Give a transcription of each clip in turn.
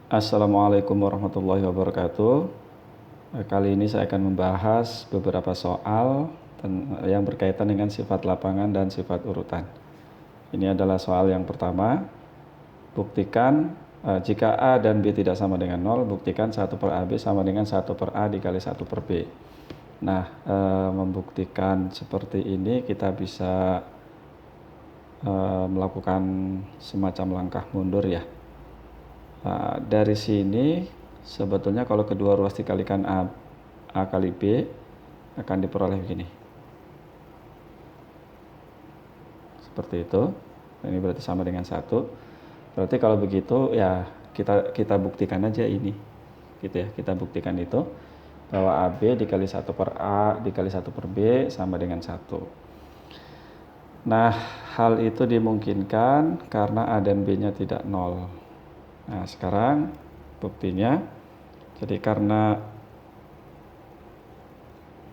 Assalamualaikum warahmatullahi wabarakatuh. Kali ini saya akan membahas beberapa soal yang berkaitan dengan sifat lapangan dan sifat urutan. Ini adalah soal yang pertama. Buktikan jika A dan B tidak sama dengan 0, buktikan 1 per AB sama dengan 1 per A dikali 1 per B. Nah, membuktikan seperti ini kita bisa melakukan semacam langkah mundur ya. Dari sini sebetulnya kalau kedua ruas dikalikan A kali B akan diperoleh begini. Seperti itu. Ini berarti sama dengan 1. Berarti kalau begitu ya kita buktikan aja ini. Gitu ya. Kita buktikan itu bahwa AB dikali 1 per A dikali 1 per B sama dengan 1. Nah, hal itu dimungkinkan karena A dan B-nya tidak 0. Nah, sekarang buktinya, jadi karena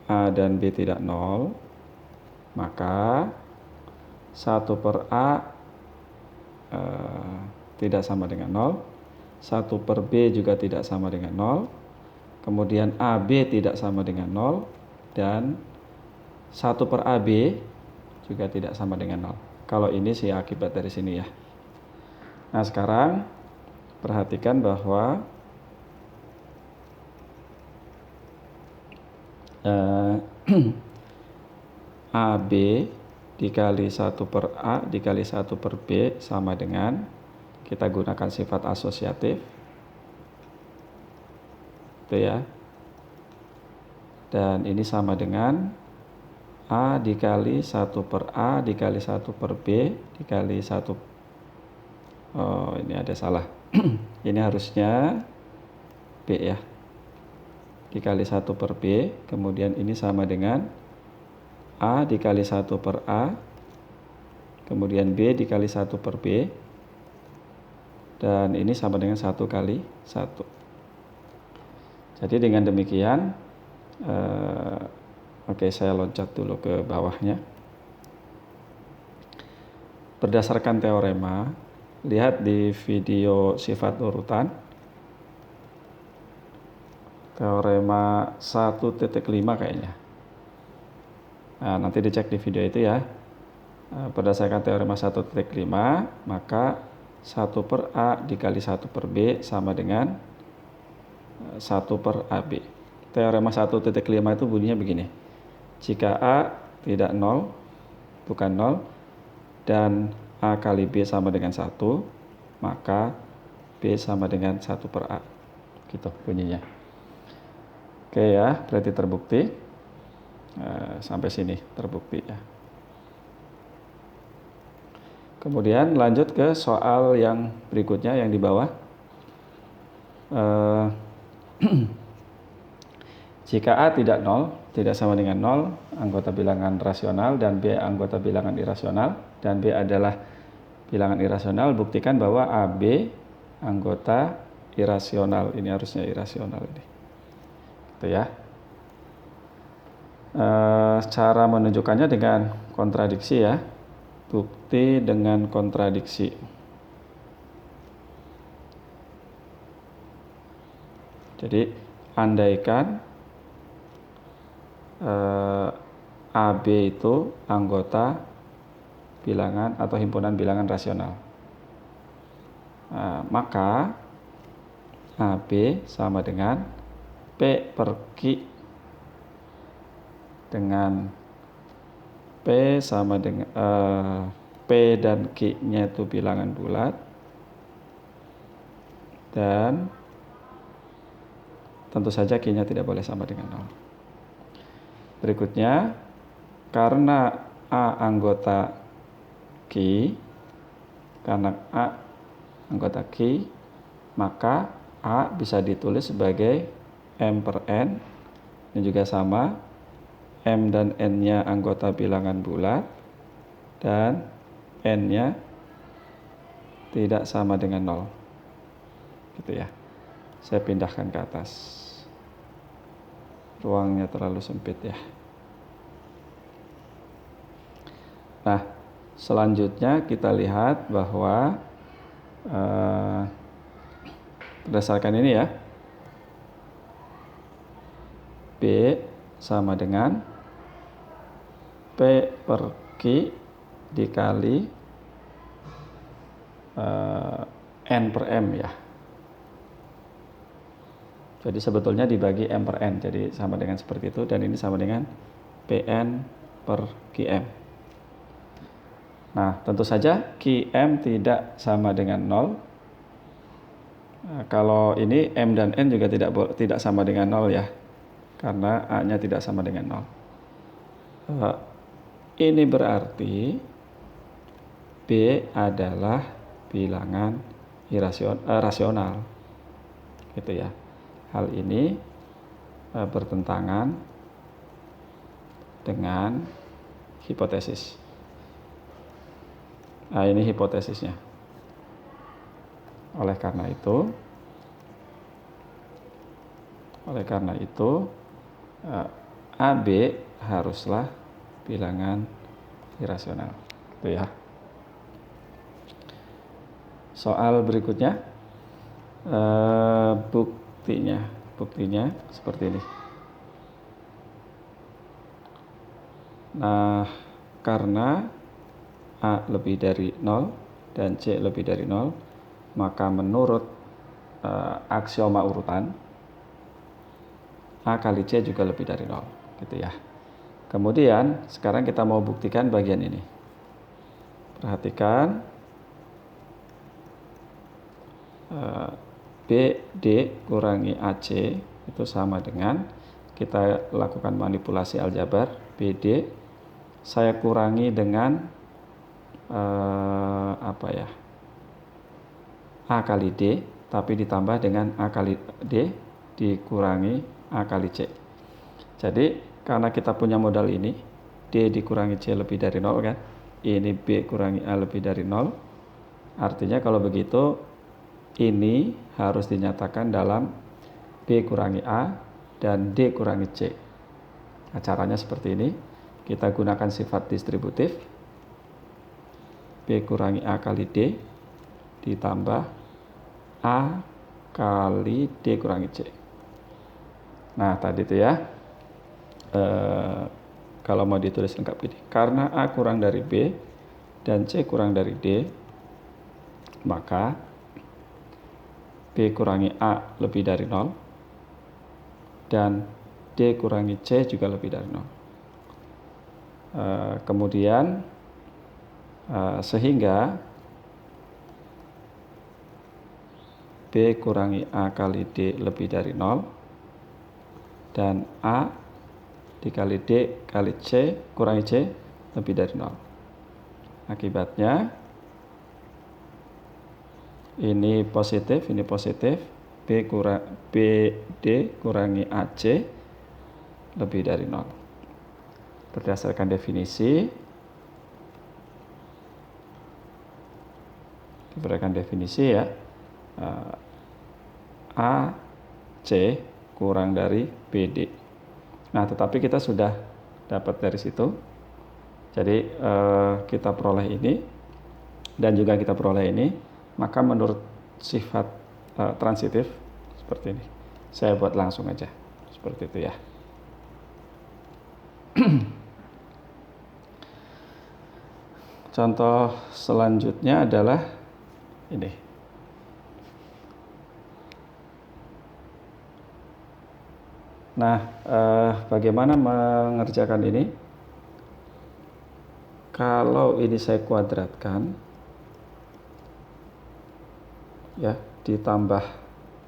A dan B tidak 0, maka 1 per A tidak sama dengan 0, 1 per B juga tidak sama dengan 0, kemudian AB tidak sama dengan 0, dan 1 per AB juga tidak sama dengan 0. Kalau ini sih akibat dari sini ya. Nah, sekarang perhatikan bahwa AB dikali 1 per A dikali 1 per B sama dengan, kita gunakan sifat asosiatif itu ya, dan ini sama dengan A dikali 1 per A dikali 1 per B dikali 1, ini ada salah. Ini harusnya B ya, dikali 1 per B, kemudian ini sama dengan A dikali 1 per A, kemudian B dikali 1 per B, dan ini sama dengan 1 kali 1. Jadi dengan demikian, oke, saya loncat dulu ke bawahnya. Berdasarkan teorema, lihat di video sifat urutan, teorema 1.5 kayaknya. Nah, nanti dicek di video itu ya. Berdasarkan teorema 1.5, maka 1 per A dikali 1 per B sama dengan 1 per AB. Teorema 1.5 itu bunyinya begini. Jika A tidak 0, bukan 0, dan A kali B sama dengan 1, maka B sama dengan 1 per A. Gitu bunyinya. Oke ya, berarti terbukti. Sampai sini terbukti ya. Kemudian lanjut ke soal yang berikutnya yang di bawah. Jika A tidak 0, tidak sama dengan 0, anggota bilangan rasional, dan B anggota bilangan irasional, dan B adalah bilangan irasional, buktikan bahwa AB anggota irasional. Ini harusnya irasional ini. Gitu ya. Cara menunjukkannya dengan kontradiksi ya. Bukti dengan kontradiksi. Jadi andaikan AB itu anggota bilangan atau himpunan bilangan rasional, maka AB sama dengan P per Q dengan P sama dengan P dan Q-nya itu bilangan bulat, dan tentu saja Q-nya tidak boleh sama dengan 0. Berikutnya, karena A anggota Q, maka A bisa ditulis sebagai M per N. Ini juga sama, M dan N-nya anggota bilangan bulat, dan N-nya tidak sama dengan 0. Gitu ya. Saya pindahkan ke atas. Ruangnya terlalu sempit ya. Nah, selanjutnya kita lihat bahwa Berdasarkan ini ya, B sama dengan P per Q dikali N per M ya. Jadi sebetulnya dibagi M per N, jadi sama dengan seperti itu, dan ini sama dengan PN per QM. Nah, tentu saja QM tidak sama dengan 0. Nah, kalau ini M dan N juga tidak sama dengan 0 ya, karena A-nya tidak sama dengan 0. Ini berarti B adalah bilangan rasional, gitu ya. Hal ini bertentangan dengan hipotesis. Nah, ini hipotesisnya. Oleh karena itu AB haruslah bilangan irasional, gitu ya. Soal berikutnya, buktinya seperti ini. Nah, karena A lebih dari 0 dan C lebih dari 0, maka menurut aksioma urutan A kali C juga lebih dari 0, gitu ya. Kemudian sekarang kita mau buktikan bagian ini. Perhatikan, BD kurangi AC itu sama dengan, kita lakukan manipulasi aljabar, BD saya kurangi dengan A kali D, tapi ditambah dengan A kali D dikurangi A kali C. Jadi karena kita punya modal ini, D dikurangi C lebih dari 0 kan, ini B kurangi A lebih dari 0, artinya kalau begitu ini harus dinyatakan dalam B kurangi A dan D kurangi C. Nah, caranya seperti ini, kita gunakan sifat distributif, B kurangi A kali D ditambah A kali D kurangi C. Nah, tadi itu ya, kalau mau ditulis lengkap ini, karena A kurang dari B dan C kurang dari D, maka B kurangi A lebih dari 0 dan D kurangi C juga lebih dari 0. Kemudian sehingga B kurangi A kali D lebih dari 0 dan A dikali D kali C kurangi C lebih dari 0. Akibatnya ini positif, BD kurangi AC lebih dari 0. Berdasarkan definisi, ya, AC kurang dari BD. Nah, tetapi kita sudah dapat dari situ. Jadi kita peroleh ini dan juga kita peroleh ini, maka menurut sifat transitif seperti ini. Saya buat langsung aja seperti itu ya. Contoh selanjutnya adalah ini. Nah, bagaimana mengerjakan ini? Kalau ini saya kuadratkan, ya, ditambah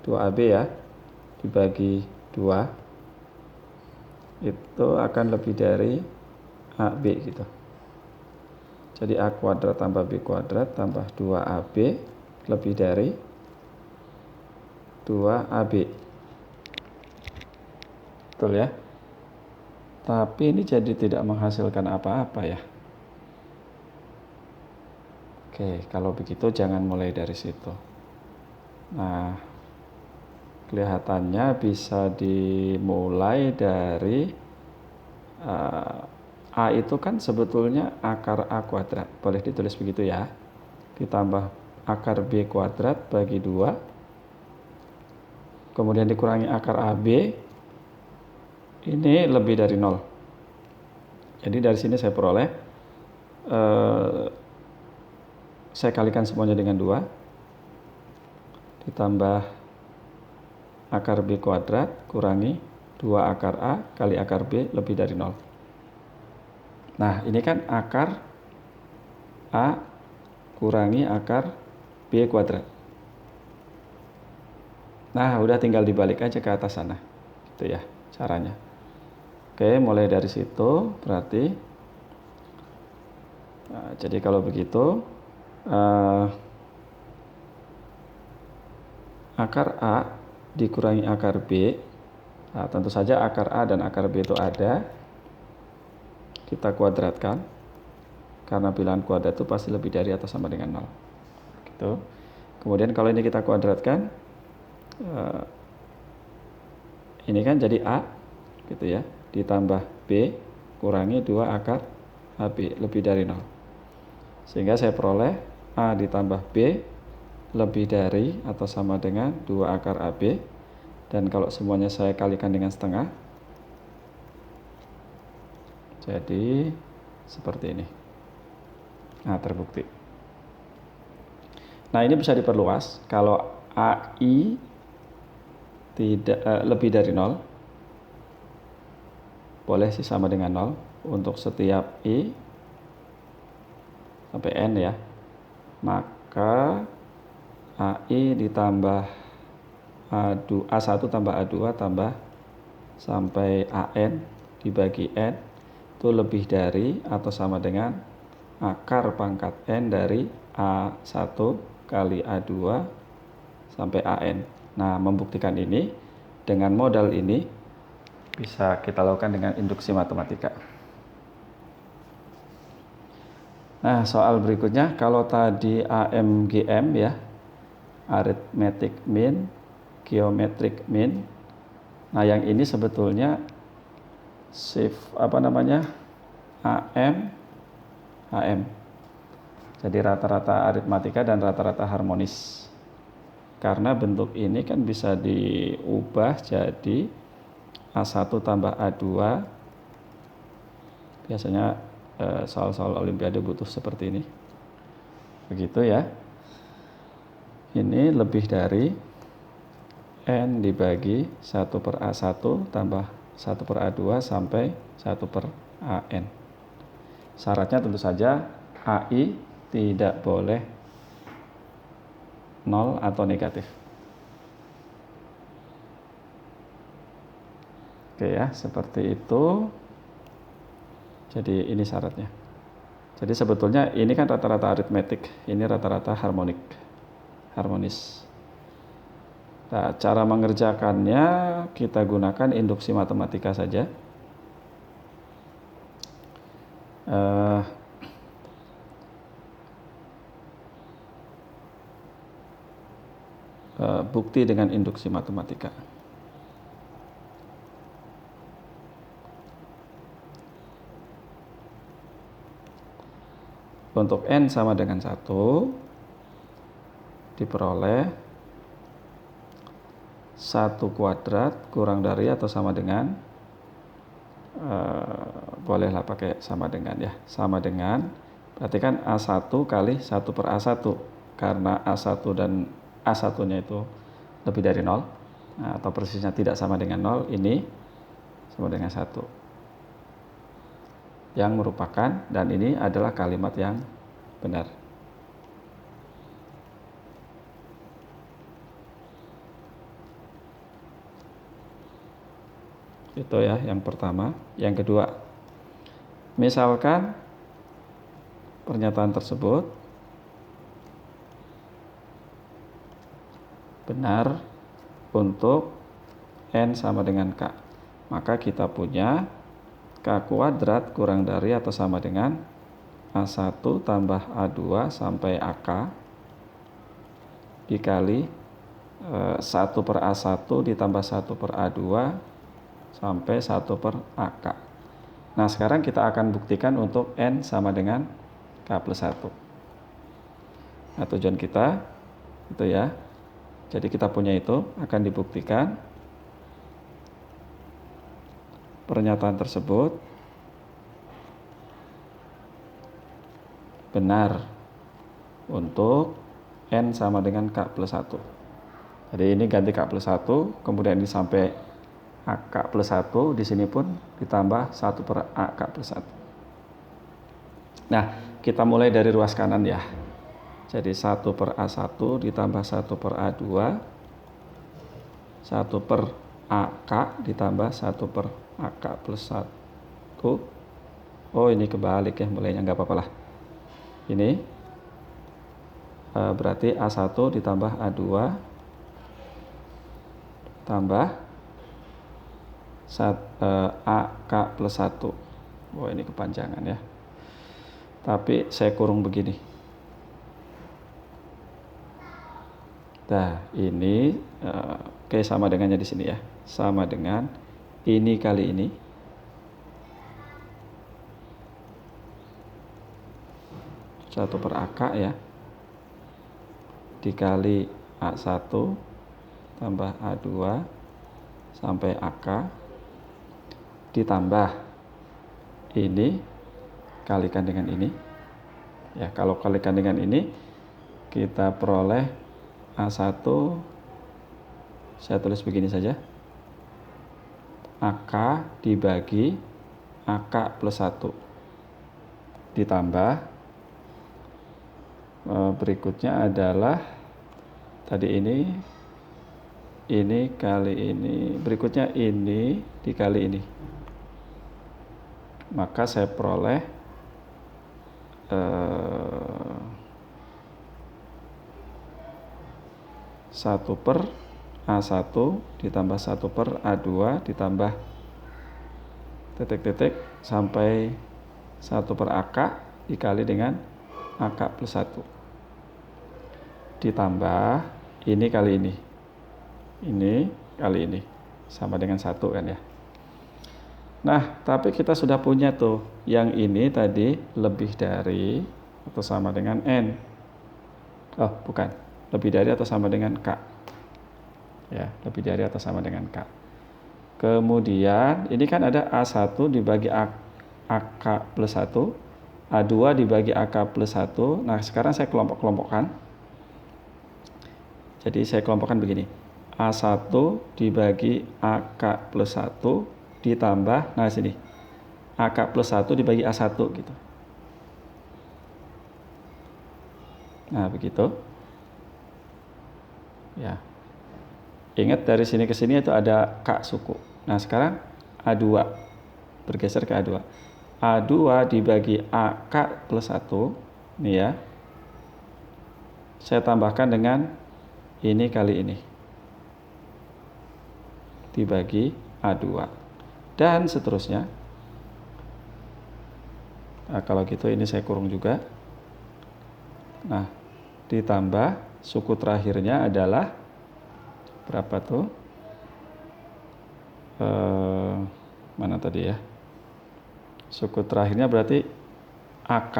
2AB ya, dibagi 2, itu akan lebih dari AB gitu. Jadi A kuadrat tambah B kuadrat tambah 2AB lebih dari 2AB. Betul ya? Tapi ini jadi tidak menghasilkan apa-apa ya. Oke, kalau begitu jangan mulai dari situ. Nah, kelihatannya bisa dimulai dari A itu kan sebetulnya akar A kuadrat, boleh ditulis begitu ya, ditambah akar B kuadrat bagi 2 kemudian dikurangi akar AB, ini lebih dari 0. Jadi dari sini saya peroleh, saya kalikan semuanya dengan 2, ditambah akar B kuadrat kurangi 2 akar A kali akar B lebih dari 0. Nah, ini kan akar A kurangi akar B kuadrat. Nah, udah tinggal dibalik aja ke atas sana. Gitu ya caranya. Oke, mulai dari situ berarti. Nah, jadi kalau begitu, akar A dikurangi akar B. Nah, tentu saja akar A dan akar B itu ada. Kita kuadratkan. Karena bilangan kuadrat itu pasti lebih dari atau sama dengan 0. Gitu. Kemudian kalau ini kita kuadratkan, ini kan jadi A gitu ya, ditambah B kurangi 2 akar AB lebih dari 0. Sehingga saya peroleh A ditambah B lebih dari atau sama dengan 2 akar AB. Dan kalau semuanya saya kalikan dengan setengah, jadi seperti ini. Nah, terbukti. Nah, ini bisa diperluas. Kalau AI tidak lebih dari 0, boleh sih sama dengan 0 untuk setiap I sampai N ya. Maka AI ditambah A1 tambah A2 tambah sampai AN dibagi N itu lebih dari atau sama dengan akar pangkat N dari A1 kali A2 sampai AN. Nah, membuktikan ini dengan modal ini bisa kita lakukan dengan induksi matematika. Nah, soal berikutnya, kalau tadi AMGM ya, arithmetic mean, geometric mean. Nah, yang ini sebetulnya AM. Jadi rata-rata aritmatika dan rata-rata harmonis. Karena bentuk ini kan bisa diubah jadi A1 tambah A2. Biasanya soal-soal olimpiade butuh seperti ini. Begitu ya. Ini lebih dari N dibagi 1 per A1 tambah 1 per A2 sampai 1 per AN. Syaratnya tentu saja AI tidak boleh 0 atau negatif. Oke ya, seperti itu. Jadi ini syaratnya. Jadi sebetulnya ini kan rata-rata aritmetik, ini rata-rata harmonis. Nah, cara mengerjakannya kita gunakan induksi matematika saja. Bukti dengan induksi matematika. Untuk N sama dengan 1 diperoleh 1 kuadrat kurang dari atau sama dengan, bolehlah pakai sama dengan ya, sama dengan, berarti kan A1 kali 1 per A1, karena A1 dan A1-nya itu lebih dari 0, nah, atau persisnya tidak sama dengan 0, ini sama dengan 1. Yang merupakan, dan ini adalah kalimat yang benar. Itu ya yang pertama. Yang kedua, misalkan pernyataan tersebut benar untuk N sama dengan K, maka kita punya K kuadrat kurang dari atau sama dengan A1 tambah A2 sampai AK dikali 1 per A1 ditambah 1 per A2 sampai 1 per AK. Nah, sekarang kita akan buktikan untuk N sama dengan K plus 1. Nah, tujuan kita itu ya, Jadi kita punya itu akan dibuktikan pernyataan tersebut benar untuk N sama dengan K plus 1. Jadi ini ganti K plus 1, kemudian ini sampai AK plus 1, di sini pun ditambah 1 per AK plus 1. Nah, kita mulai dari ruas kanan ya. Jadi 1 per A1 ditambah 1 per A2, 1 per AK ditambah 1 per AK plus 1. Oh, ini kebalik ya, mulainya nggak apa-apa lah. Ini berarti A1 ditambah A2 tambah AK plus 1. Oh, ini kepanjangan ya. Tapi saya kurung begini. Nah, ini oke, sama dengannya di sini ya. Sama dengan ini kali ini. Satu per AK ya. Dikali A1 tambah A2 sampai AK ditambah ini kalikan dengan ini. Ya, kalau kalikan dengan ini kita peroleh A1, saya tulis begini saja, AK dibagi AK plus 1 ditambah berikutnya adalah tadi ini kali ini, berikutnya ini dikali ini, maka saya peroleh 1 per A1 ditambah 1 per A2 ditambah titik-titik sampai 1 per AK dikali dengan AK plus 1 ditambah ini kali ini kali ini sama dengan 1 kan ya. Nah, tapi kita sudah punya tuh yang ini tadi lebih dari atau sama dengan N. Oh, bukan. Lebih dari atau sama dengan K. Ya, lebih dari atau sama dengan K. Kemudian ini kan ada A1 dibagi AK plus 1, A2 dibagi AK plus 1. Nah, sekarang saya kelompok-kelompokkan. Jadi saya kelompokkan begini. A1 dibagi AK plus 1 ditambah, nah sini, AK plus 1 dibagi A1 gitu. Nah, begitu. Ya. Ingat dari sini ke sini itu ada K suku. Nah, sekarang A2. Bergeser ke A2. A2 dibagi AK plus 1. Nih ya. Saya tambahkan dengan ini kali ini. Dibagi A2. Dan seterusnya. Nah, kalau gitu ini saya kurung juga. Nah, ditambah suku terakhirnya adalah berapa tuh? Mana tadi ya? Suku terakhirnya berarti AK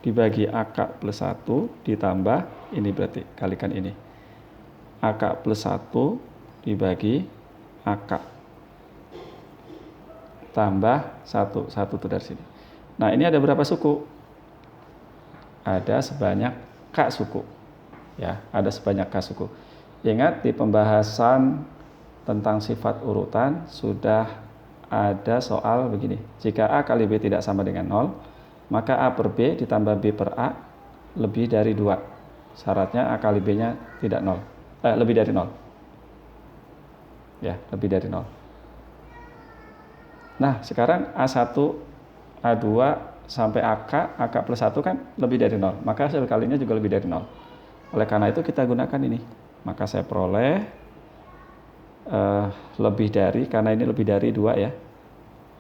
dibagi AK plus 1 ditambah ini berarti kalikan ini. AK plus 1 dibagi AK tambah 1 tuh dari sini. Nah, ini ada berapa suku? Ada sebanyak K suku. Ya, ada sebanyak K suku. Ingat di pembahasan tentang sifat urutan sudah ada soal begini. Jika A kali B tidak sama dengan 0, maka A per B ditambah B per A lebih dari 2. Syaratnya A kali B-nya tidak 0. Lebih dari 0. Ya, lebih dari 0. Nah, sekarang A1, A2 sampai AK plus 1 kan lebih dari 0. Maka hasil kalinya juga lebih dari 0. Oleh karena itu kita gunakan ini. Maka saya peroleh lebih dari, karena ini lebih dari 2 ya.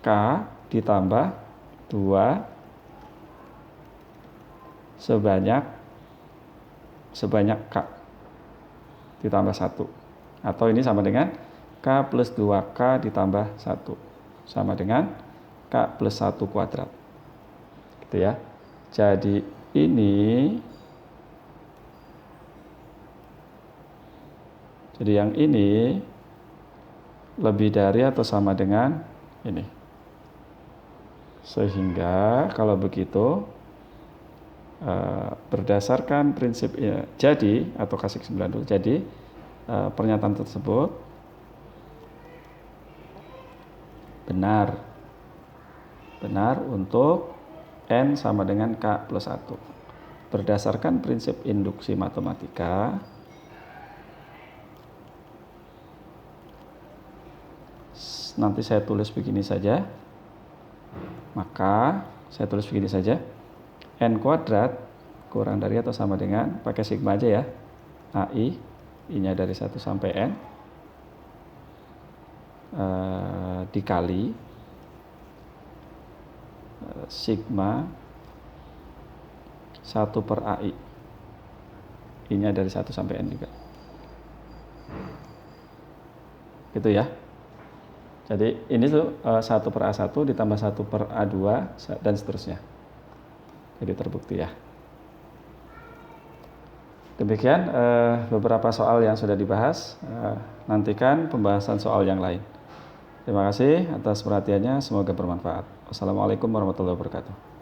K ditambah 2 sebanyak K ditambah 1. Atau ini sama dengan K plus 2K ditambah 1. Sama dengan K plus 1 kuadrat. Gitu ya. Jadi ini Jadi yang ini lebih dari atau sama dengan ini. Sehingga kalau begitu berdasarkan prinsip jadi atau kasih kesimpulan dulu. Jadi pernyataan tersebut benar untuk N sama dengan K plus 1. Berdasarkan prinsip induksi matematika, nanti saya tulis begini saja. Maka saya tulis begini saja. N kuadrat kurang dari atau sama dengan, pakai sigma aja ya, AI, I-nya dari 1 sampai N, dikali sigma 1 per AI, I-nya dari 1 sampai N juga. Gitu ya. Jadi ini tuh 1 per A1 ditambah 1 per A2 dan seterusnya. Jadi terbukti ya. Demikian beberapa soal yang sudah dibahas. Nantikan pembahasan soal yang lain. Terima kasih atas perhatiannya, semoga bermanfaat. Wassalamualaikum warahmatullahi wabarakatuh.